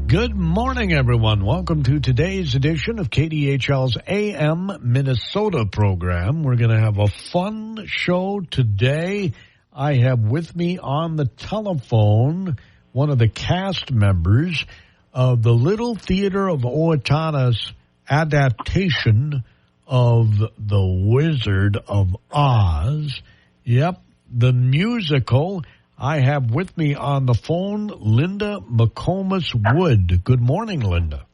Good morning, everyone. Welcome to today's edition of KDHL's AM Minnesota program. We're going to have a fun show today. I have with me on the telephone one of the cast members of the Little Theater of Owatonna's adaptation of The Wizard of Oz. Yep, the musical. I have with me on the phone Linda McComas-Wood. Good morning, Linda.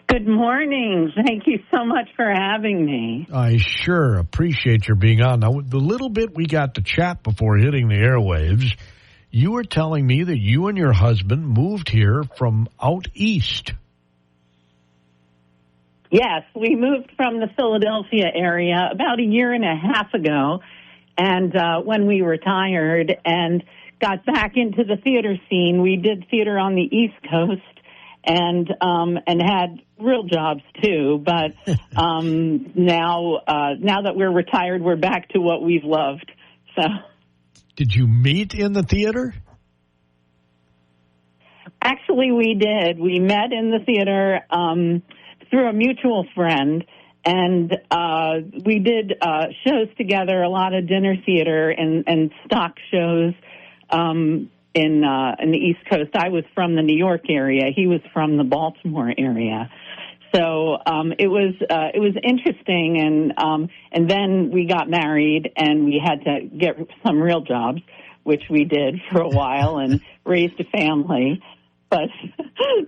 Good morning. Thank you so much for having me. I sure appreciate your being on. Now, the little bit we got to chat before hitting the airwaves, you were telling me that you and your husband moved here from out east. Yes, we moved from the Philadelphia area about a year and a half ago. And when we retired and got back into the theater scene, we did theater on the East Coast and had real jobs too. But now that we're retired, we're back to what we've loved. So, did you meet in the theater? Actually, we did. We met in the theater through a mutual friend. And we did shows together, a lot of dinner theater and stock shows in the East Coast. I was from the New York area. He was from the Baltimore area. So it was interesting. And then we got married, and we had to get some real jobs, which we did for a while, and raised a family. But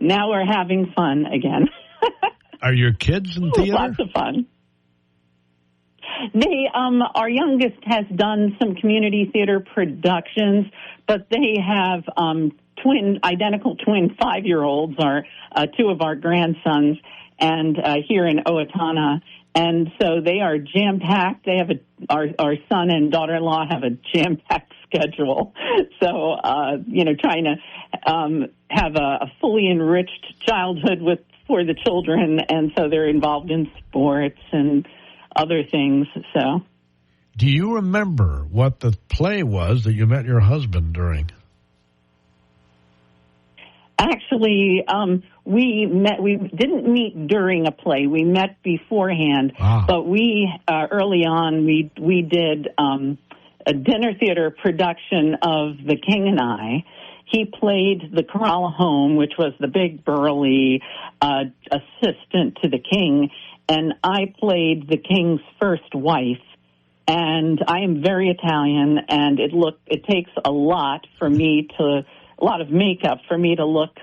now we're having fun again. Are your kids in theater? Lots of fun. They, our youngest has done some community theater productions, but they have identical twin 5-year-olds, are two of our grandsons, and here in Owatonna, and so they are jam-packed. They have our son and daughter-in-law have a jam-packed schedule. So, trying to have a fully enriched childhood for the children, and so they're involved in sports and other things. So, do you remember what the play was that you met your husband during? Actually, we didn't meet during a play. We met beforehand, but we early on we did a dinner theater production of The King and I. He played the Corralahome, which was the big really assistant to the king, and I played the king's first wife. And I am very Italian, and it takes a lot of makeup for me to look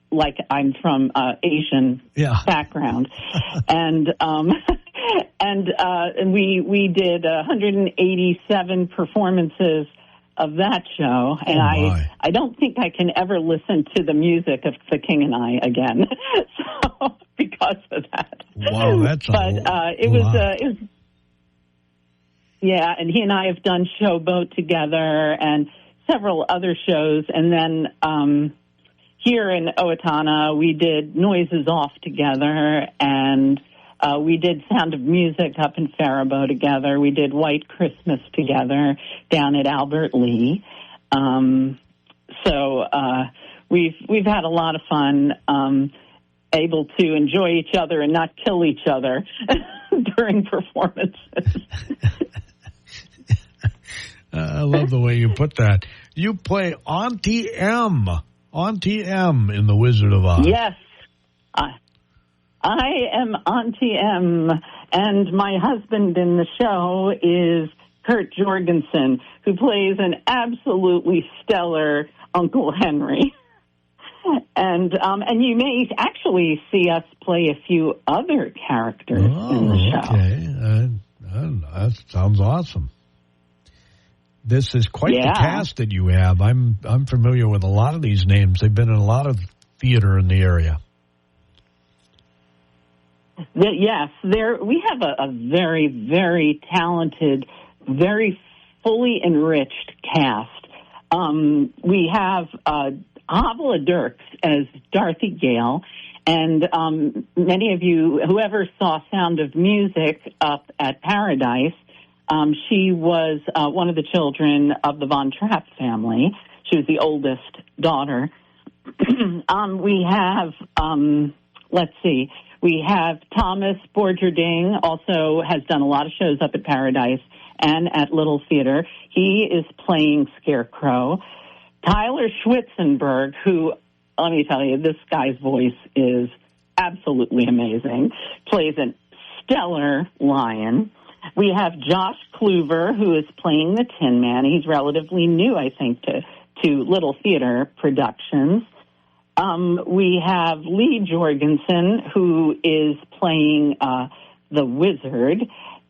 like I'm from Asian background. And we did 187 performances of that show, and I don't think I can ever listen to the music of The King and I again. So because of that. Wow, that's it was and he and I have done Showboat together and several other shows, and then here in Owatonna we did Noises Off together, and we did Sound of Music up in Faribault together. We did White Christmas together down at Albert Lee. So we've had a lot of fun, able to enjoy each other and not kill each other during performances. I love the way you put that. You play Auntie M in The Wizard of Oz. Yes. I am Auntie M, and my husband in the show is Kurt Jorgensen, who plays an absolutely stellar Uncle Henry. And you may actually see us play a few other characters in the show. Okay. That sounds awesome. This is quite the cast that you have. I'm familiar with a lot of these names. They've been in a lot of theater in the area. Yes, we have a very, very talented, very fully enriched cast. We have Havla Dirks as Dorothy Gale, and many of you, whoever saw Sound of Music up at Paradise, she was one of the children of the Von Trapp family. She was the oldest daughter. We have, let's see, we have Thomas Borgerding, also has done a lot of shows up at Paradise and at Little Theater. He is playing Scarecrow. Tyler Schwitzenberg, who, let me tell you, this guy's voice is absolutely amazing, plays a stellar lion. We have Josh Kluver, who is playing the Tin Man. He's relatively new, I think, to Little Theater Productions. We have Lee Jorgensen, who is playing the Wizard,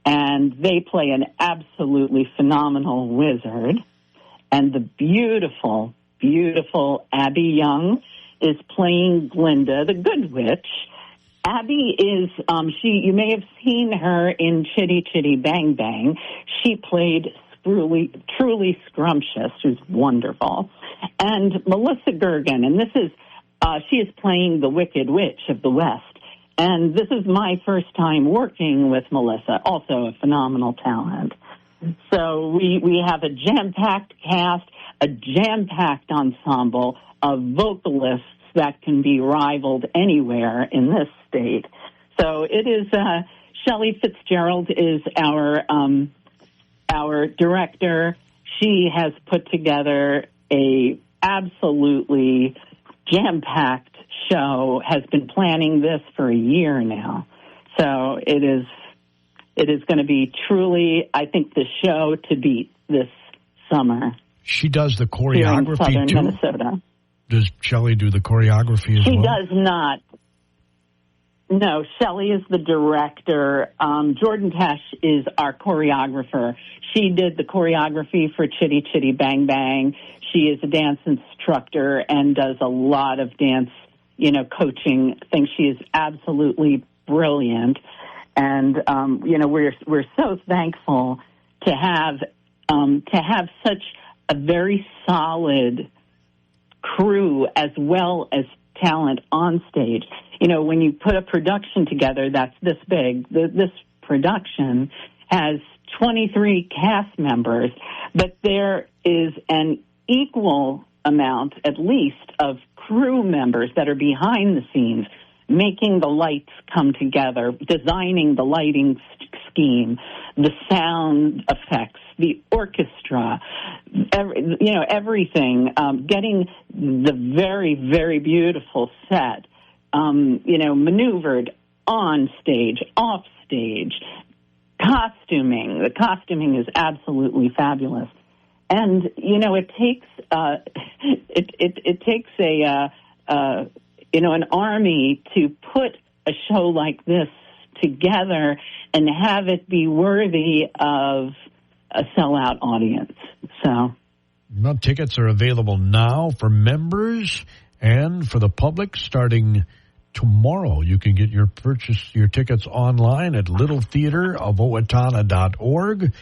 and they play an absolutely phenomenal wizard. And the beautiful, beautiful Abby Young is playing Glinda, the Good Witch. Abby is, you may have seen her in Chitty Chitty Bang Bang. She played truly scrumptious. She was wonderful. And Melissa Gergen, and she is playing the Wicked Witch of the West. And this is my first time working with Melissa, also a phenomenal talent. So we have a jam-packed cast, a jam-packed ensemble of vocalists that can be rivaled anywhere in this state. So it is, Shelley Fitzgerald is our director. She has put together a absolutely jam-packed show, has been planning this for a year now. So it is going to be truly, I think, the show to beat this summer. She does the choreography here in too? Minnesota. Does Shelley do the choreography as well? She does not. No, Shelley is the director. Jordan Tesh is our choreographer. She did the choreography for Chitty Chitty Bang Bang. She is a dance instructor and does a lot of dance, coaching things. She is absolutely brilliant. And, we're so thankful to have such a very solid crew as well as talent on stage. When you put a production together that's this big, this production has 23 cast members, but there is an equal amount, at least, of crew members that are behind the scenes, making the lights come together, designing the lighting scheme, the sound effects, the orchestra, everything, getting the very, very beautiful set, maneuvered on stage, off stage, costuming. The costuming is absolutely fabulous. And, it takes, it takes an army to put a show like this together and have it be worthy of a sellout audience. So, well, tickets are available now for members and for the public starting tomorrow. You can get your tickets online at littletheaterofowatonna.org.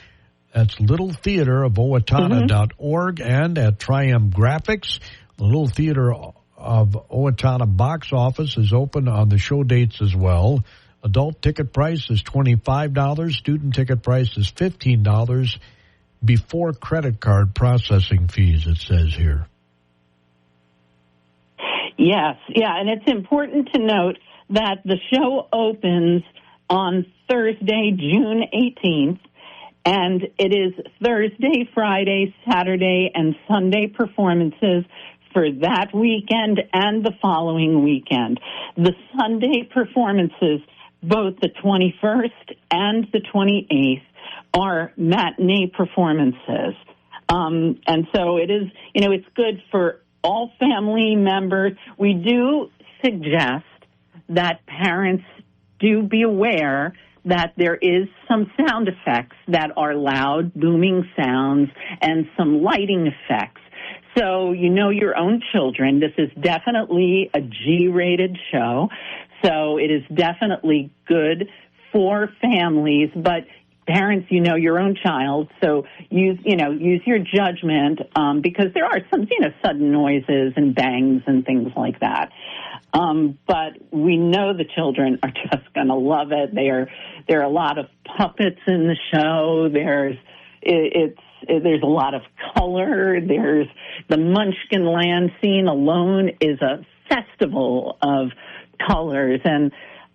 That's littletheaterofowatonna.org and at Triumph Graphics. The Little Theater of Owatonna box office is open on the show dates as well. Adult ticket price is $25. Student ticket price is $15 before credit card processing fees, it says here. Yes, and it's important to note that the show opens on Thursday, June 18th, and it is Thursday, Friday, Saturday, and Sunday performances for that weekend and the following weekend. The Sunday performances, both the 21st and the 28th, are matinee performances. And so it is, it's good for all family members. We do suggest that parents do be aware that there is some sound effects that are loud, booming sounds, and some lighting effects. So your own children. This is definitely a G-rated show, so it is definitely good for families, but parents, your own child, so use your judgment, because there are some, sudden noises and bangs and things like that. But we know the children are just going to love it. There are a lot of puppets in the show. there's a lot of color. There's the Munchkinland scene alone is a festival of colors, and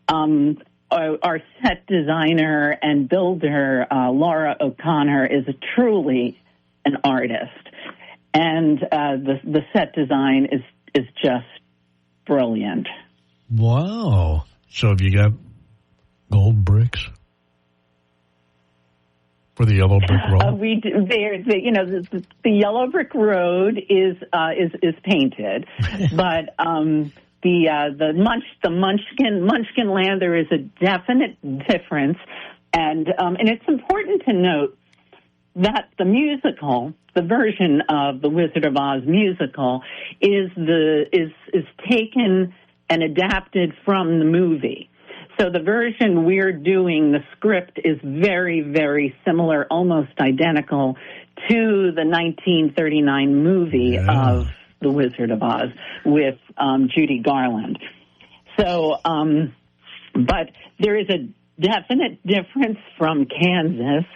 our set designer and builder, Laura O'Connor, is truly an artist, and the set design is just brilliant. Wow! So have you got gold bricks for the yellow brick road? We do. The yellow brick road is painted, but the Munchkinland, there is a definite difference, and it's important to note that the musical, the version of the Wizard of Oz musical, is taken and adapted from the movie. So the version we're doing, the script is very, very similar, almost identical to the 1939 movie of The Wizard of Oz with Judy Garland. So, but there is a definite difference from Kansas,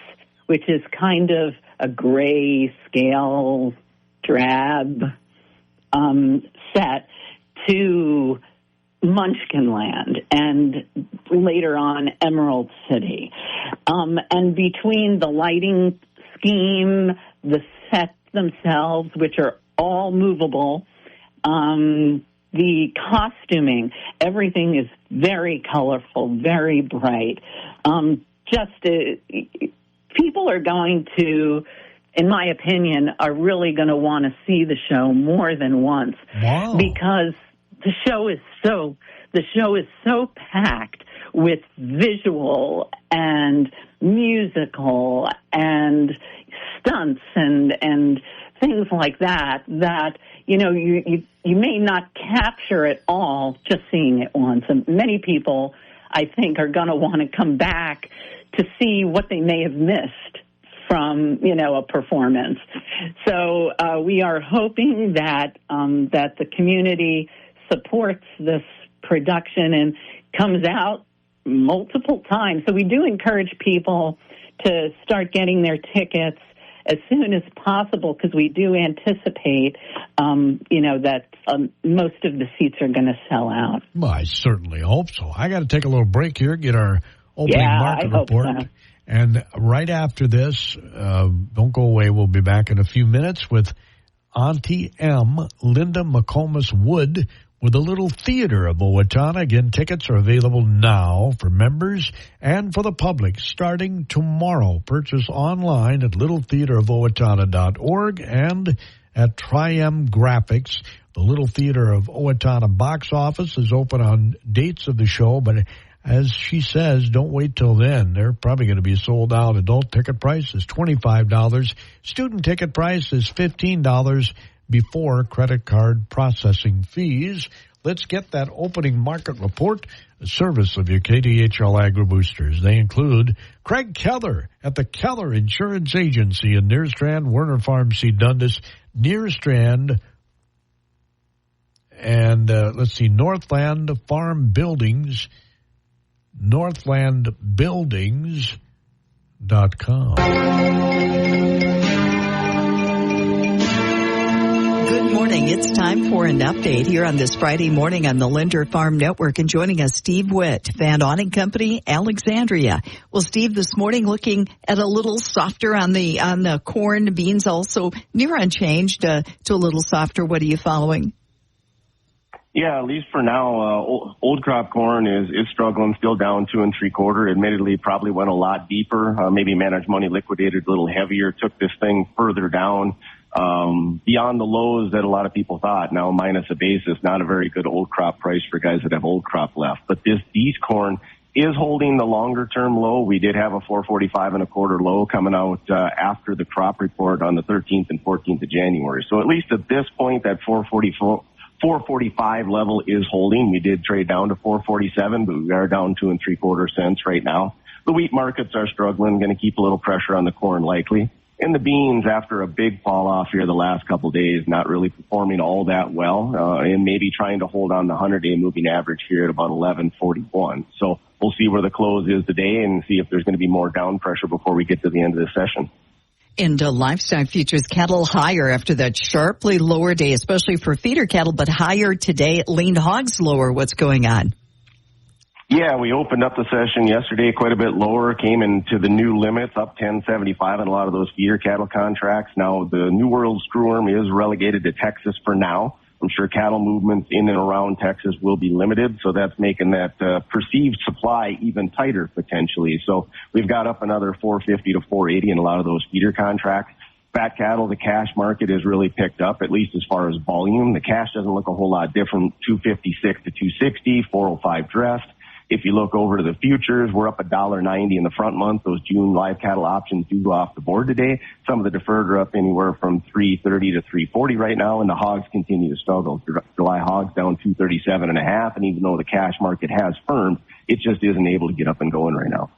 which is kind of a gray scale, drab set, to Munchkinland, and later on Emerald City. And between the lighting scheme, the sets themselves, which are all movable, the costuming, everything is very colorful, very bright. People are going to, in my opinion, are really going to want to see the show more than once. Wow. Because the show is so packed with visual and musical and stunts and things like that you may not capture it all just seeing it once. And many people, I think, are going to want to come back to see what they may have missed from a performance. So we are hoping that the community supports this production and comes out multiple times. So we do encourage people to start getting their tickets as soon as possible, because we do anticipate, that most of the seats are going to sell out. Well, I certainly hope so. I got to take a little break here, get our opening market report. So. And right after this, don't go away. We'll be back in a few minutes with Auntie M, Linda McComas-Wood, with the Little Theater of Owatonna. Again, tickets are available now for members and for the public starting tomorrow. Purchase online at littletheaterofowatonna.org and at Tri-M Graphics. The Little Theater of Owatonna box office is open on dates of the show, but as she says, don't wait till then. They're probably going to be sold out. Adult ticket price is $25. Student ticket price is $15 before credit card processing fees. Let's get that opening market report, a service of your KDHL Agri-Boosters. They include Craig Keller at the Keller Insurance Agency in Nearstrand, Werner Pharmacy, Dundas, Nearstrand, and Northland Farm Buildings, northlandbuildings.com. Good morning. It's time for an update here on this Friday morning on the Linder Farm Network. And joining us, Steve Witt, Van Awning Company, Alexandria. Well, Steve, this morning looking at a little softer on the corn, beans also near unchanged to a little softer. What are you following? Yeah, at least for now, old crop corn is struggling, still down 2 3/4. Admittedly, probably went a lot deeper. Maybe managed money liquidated a little heavier, took this thing further down. Beyond the lows that a lot of people thought. Now minus a basis, not a very good old crop price for guys that have old crop left. But these corn is holding the longer term low. We did have a 445 1/4 low coming out after the crop report on the 13th and 14th of January. So at least at this point, that 445 level is holding. We did trade down to 447, but we are down 2 3/4 cents right now. The wheat markets are struggling, going to keep a little pressure on the corn likely. And the beans, after a big fall off here the last couple of days, not really performing all that well, and maybe trying to hold on the 100-day moving average here at about 1141. So we'll see where the close is today and see if there's going to be more down pressure before we get to the end of the session. Into livestock futures, cattle higher after that sharply lower day, especially for feeder cattle, but higher today. Lean hogs lower. What's going on? Yeah, we opened up the session yesterday quite a bit lower, came into the new limits, up 10.75 on a lot of those feeder cattle contracts. Now, the New World screwworm is relegated to Texas for now. I'm sure cattle movements in and around Texas will be limited, so that's making that perceived supply even tighter potentially. So we've got up another 450 to 480 in a lot of those feeder contracts. Fat cattle, the cash market has really picked up, at least as far as volume. The cash doesn't look a whole lot different, 256 to 260, 405 dressed. If you look over to the futures, we're up $1.90 in the front month. Those June live cattle options do go off the board today. Some of the deferred are up anywhere from $3.30 to $3.40 right now, and the hogs continue to struggle. July hogs down 237.5, and even though the cash market has firmed, it just isn't able to get up and going right now.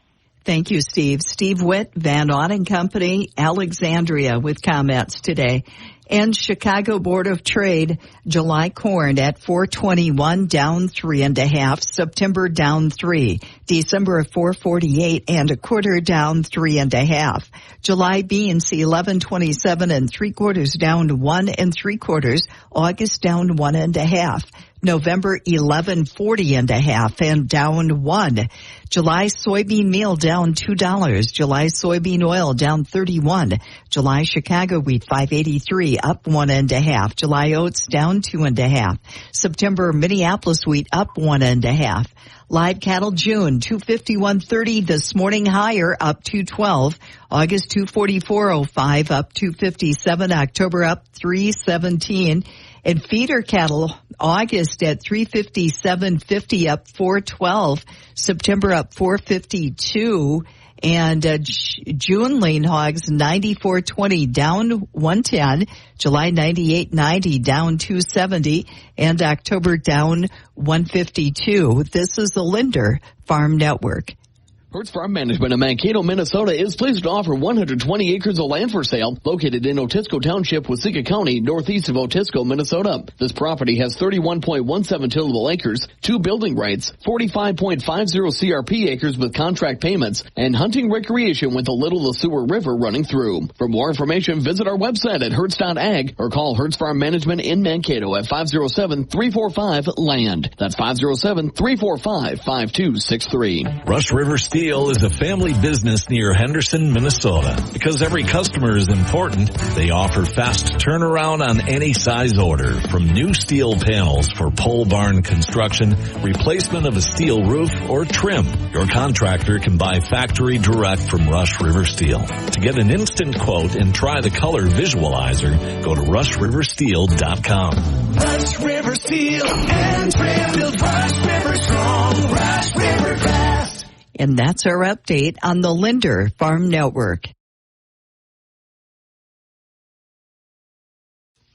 Thank you, Steve. Steve Witt, Van Auning Company, Alexandria with comments today. And Chicago Board of Trade, July corn at $4.21, down 3.5. September down 3. December at $4.48 and a quarter, down 3.5. July beans $11.27 3/4, down to 1 3/4. August down 1.5. November 11.40.5 and down 1. July soybean meal down $2. July soybean oil down 31. July Chicago wheat 5.83, up 1.5. July oats down 2.5. September Minneapolis wheat up 1.5. Live cattle June 251.30 this morning, higher, up 212. August 244.05, up 257. October up 317. And feeder cattle, August at 357.50, up 412. September up 452. And June lean hogs 94.20, down 110. July 98.90, down 270. And October down 152. This is the Linder Farm Network. Hertz Farm Management of Mankato, Minnesota is pleased to offer 120 acres of land for sale located in Otisco Township, Waseca County, northeast of Otisco, Minnesota. This property has 31.17 tillable acres, 2 building rights, 45.50 CRP acres with contract payments, and hunting recreation with the Little Sewer River running through. For more information, visit our website at hertz.ag or call Hertz Farm Management in Mankato at 507-345-LAND. That's 507-345-5263. Rush River Steel is a family business near Henderson, Minnesota. Because every customer is important, they offer fast turnaround on any size order. From new steel panels for pole barn construction, replacement of a steel roof, or trim, your contractor can buy factory direct from Rush River Steel. To get an instant quote and try the color visualizer, go to rushriversteel.com. Rush River Steel and Trim build Rush River strong, Rush River fast. And that's our update on the Linder Farm Network.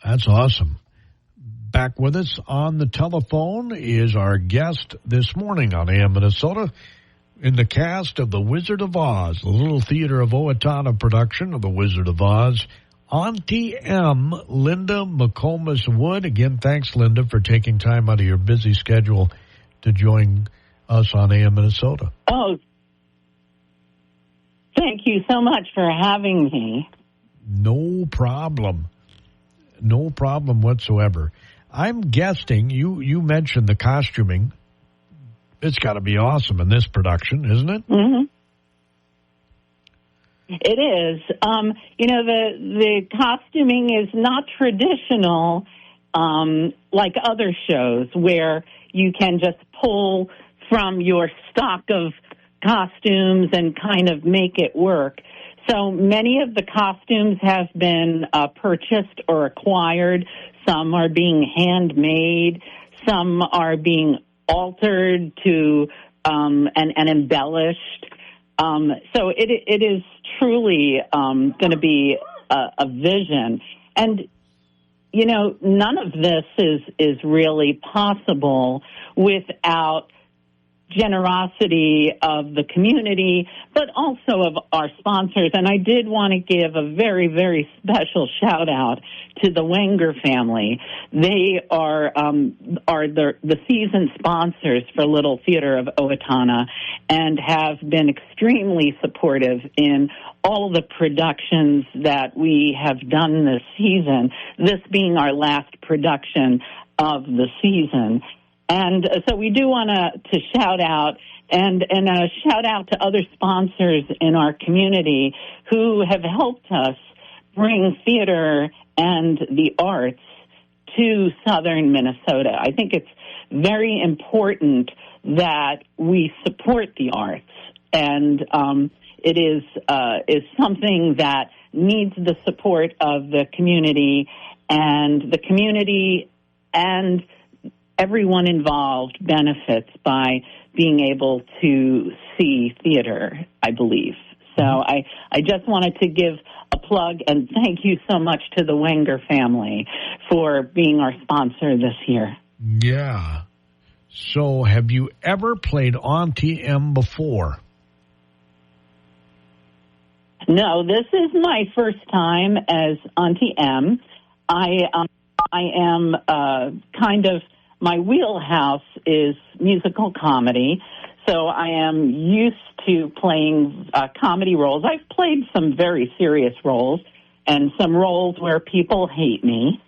That's awesome. Back with us on the telephone is our guest this morning on AM Minnesota in the cast of The Wizard of Oz, the Little Theater of Owatonna production of The Wizard of Oz. Auntie M, Linda McComas-Wood. Again, thanks, Linda, for taking time out of your busy schedule to join us on AM Minnesota. Oh, thank you so much for having me. No problem. No problem whatsoever. I'm guessing you mentioned the costuming. It's got to be awesome in this production, isn't it? Mm-hmm. It is. The costuming is not traditional like other shows where you can just pull from your stock of costumes and kind of make it work. So many of the costumes have been purchased or acquired. Some are being handmade. Some are being altered to and embellished. So it is truly going to be a vision. And, none of this is really possible without generosity of the community, but also of our sponsors. And I did want to give a very, very special shout out to the Wenger family. They are the season sponsors for Little Theater of Owatonna and have been extremely supportive in all the productions that we have done this season, this being our last production of the season. And so we do want to shout out and a shout out to other sponsors in our community who have helped us bring theater and the arts to southern Minnesota. I think it's very important that we support the arts, and it is something that needs the support of the community, and the community and everyone involved benefits by being able to see theater, I believe. So I just wanted to give a plug and thank you so much to the Wenger family for being our sponsor this year. Yeah. So have you ever played Auntie M before? No, this is my first time as Auntie M. I am kind of, my wheelhouse is musical comedy, so I am used to playing comedy roles. I've played some very serious roles and some roles where people hate me,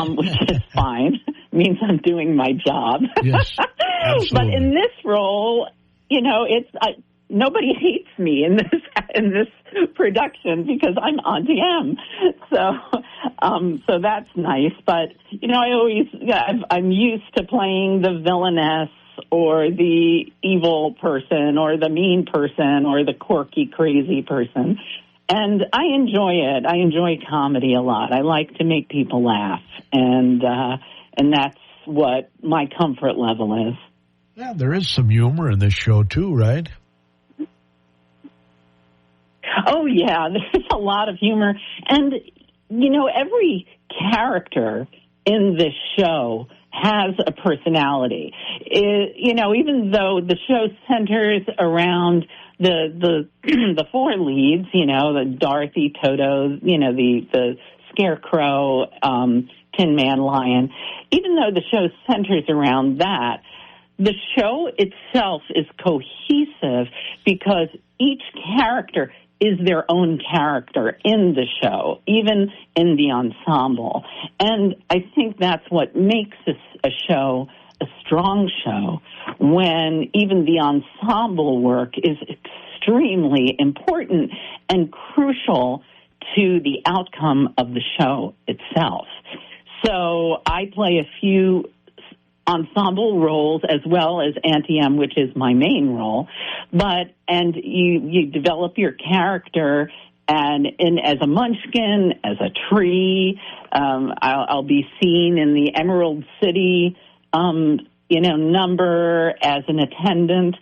which is fine. It means I'm doing my job. Yes, absolutely. But in this role, nobody hates me in this production because I'm Auntie M. So that's nice. But I'm used to playing the villainess or the evil person or the mean person or the quirky, crazy person. And I enjoy it. I enjoy comedy a lot. I like to make people laugh, and that's what my comfort level is. Yeah, there is some humor in this show too, right? Oh, yeah, there's a lot of humor. And, every character in this show has a personality. Even though the show centers around the four leads, the Dorothy, Toto, the Scarecrow, Tin Man, Lion, even though the show centers around that, the show itself is cohesive because each character is their own character in the show, even in the ensemble. And I think that's what makes a show a strong show, when even the ensemble work is extremely important and crucial to the outcome of the show itself. So I play a few ensemble roles as well as Auntie M, which is my main role, and you develop your character and as a munchkin, as a tree. I'll be seen in the Emerald City number as an attendant,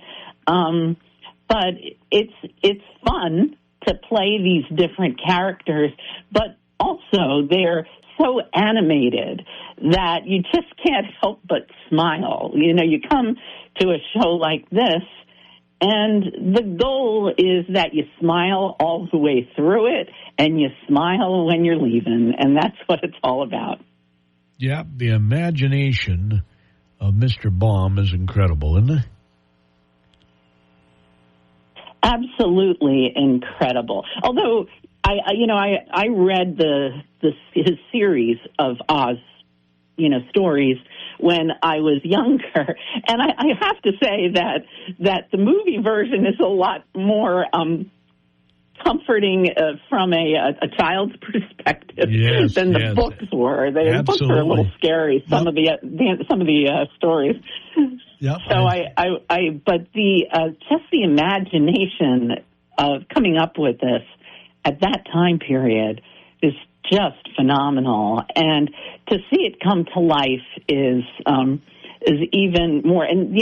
but it's fun to play these different characters, but also they're so animated that you just can't help but smile. You come to a show like this, and the goal is that you smile all the way through it, and you smile when you're leaving, and that's what it's all about. Yeah, the imagination of Mr. Baum is incredible, isn't it? Absolutely incredible. Although I read his series of Oz, stories when I was younger, and I have to say that the movie version is a lot more comforting from a child's perspective than the books were. The books were a little scary. Some of the stories. Yep. So but just the imagination of coming up with this at that time period is just phenomenal, and to see it come to life is even more. And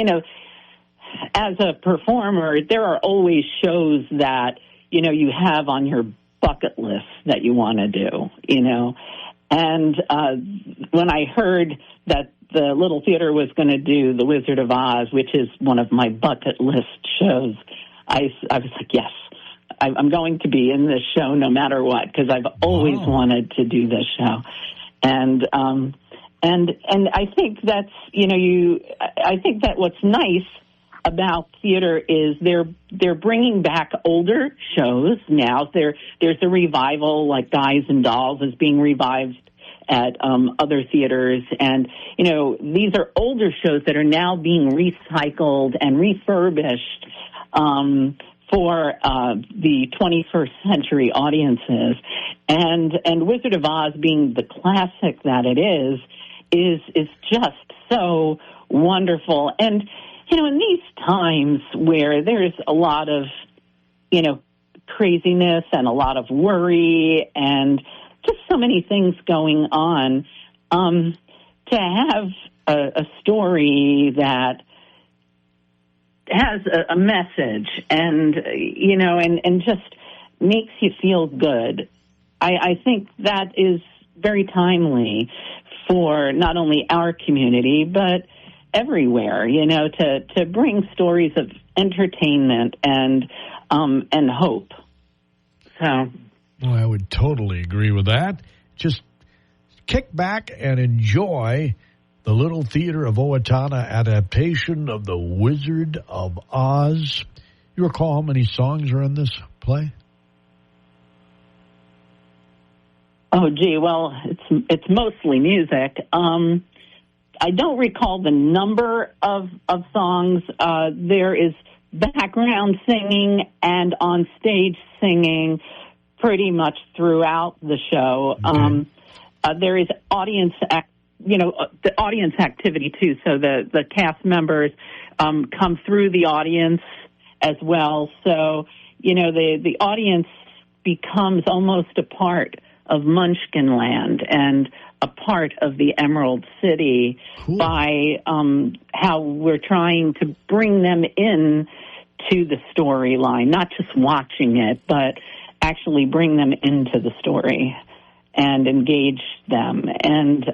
as a performer, there are always shows that you have on your bucket list that you want to do. And when I heard that the Little Theater was going to do The Wizard of Oz, which is one of my bucket list shows, I was like, yes, I'm going to be in this show no matter what, because I've always wanted to do this show. And I think that's, I think that what's nice about theater is they're bringing back older shows now. There's a revival, like Guys and Dolls is being revived at other theaters, and these are older shows that are now being recycled and refurbished for the 21st century audiences, and Wizard of Oz, being the classic that it is just so wonderful. And in these times where there's a lot of craziness and a lot of worry and just so many things going on, to have a story that has a message and just makes you feel good, I think that is very timely for not only our community but everywhere, to bring stories of entertainment and hope. So, well, I would totally agree with that. Just kick back and enjoy the Little Theater of Owatonna adaptation of The Wizard of Oz. You recall how many songs are in this play? Oh, gee, well, it's mostly music. I don't recall the number of songs. There is background singing and on stage singing pretty much throughout the show. Okay. There is the audience activity too. So the cast members come through the audience as well. So the audience becomes almost a part of Munchkinland and a part of the Emerald City. Cool. By how we're trying to bring them in to the storyline, not just watching it, but actually bring them into the story and engage them. And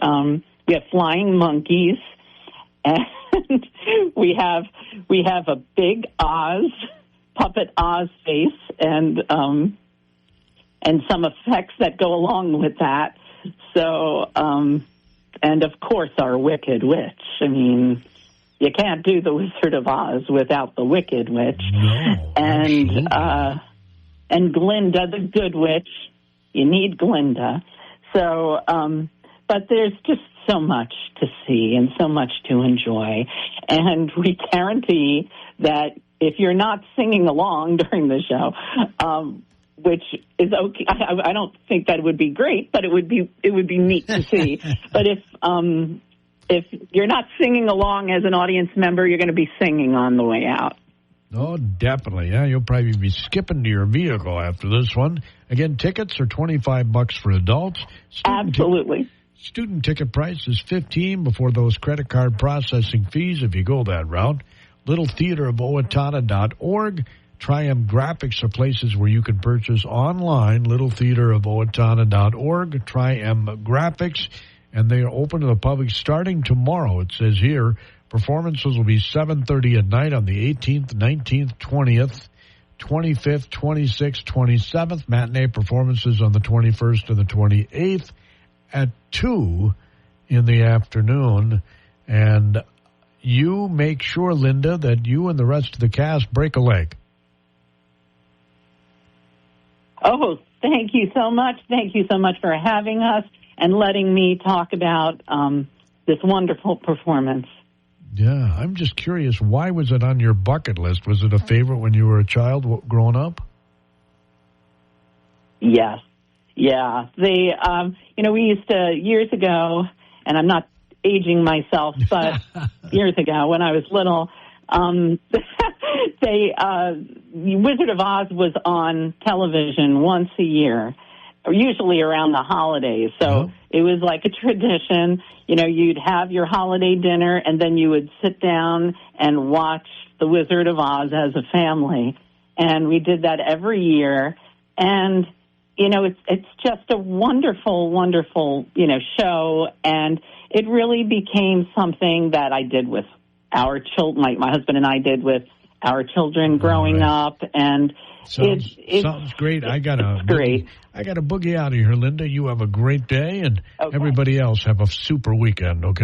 we have flying monkeys, and we have a big Oz, puppet Oz face, and some effects that go along with that. So, and of course our Wicked Witch. I mean, you can't do the Wizard of Oz without the Wicked Witch. No, and Glinda, the Good Witch. You need Glinda. So, but there's just so much to see and so much to enjoy. And we guarantee that if you're not singing along during the show, which is okay, I don't think that would be great, but it would be neat to see. But if you're not singing along as an audience member, you're going to be singing on the way out. Oh, definitely. Yeah, you'll probably be skipping to your vehicle after this one. Again, tickets are $25 for adults. Absolutely. Student ticket price is $15 before those credit card processing fees if you go that route. LittleTheaterofOwatonna.org. Triumph Graphics are places where you can purchase online. LittleTheaterofOwatonna.org. Triumph Graphics. And they are open to the public starting tomorrow. It says here, performances will be 7:30 at night on the 18th, 19th, 20th, 25th, 26th, 27th. Matinee performances on the 21st and the 28th at 2 in the afternoon. And you make sure, Linda, that you and the rest of the cast break a leg. Oh, thank you so much. Thank you so much for having us and letting me talk about this wonderful performance. Yeah, I'm just curious, why was it on your bucket list? Was it a favorite when you were a child growing up? Yes. Yeah. We used to, years ago, and I'm not aging myself, but years ago when I was little, Wizard of Oz was on television once a year, usually around the holidays. So it was like a tradition. You'd have your holiday dinner, and then you would sit down and watch The Wizard of Oz as a family. And we did that every year. And it's just a wonderful, wonderful, show. And it really became something that I did with our children, my husband and I did with our children growing up. And sounds great. I got to boogie out of here, Linda. You have a great day, and everybody else have a super weekend, okay?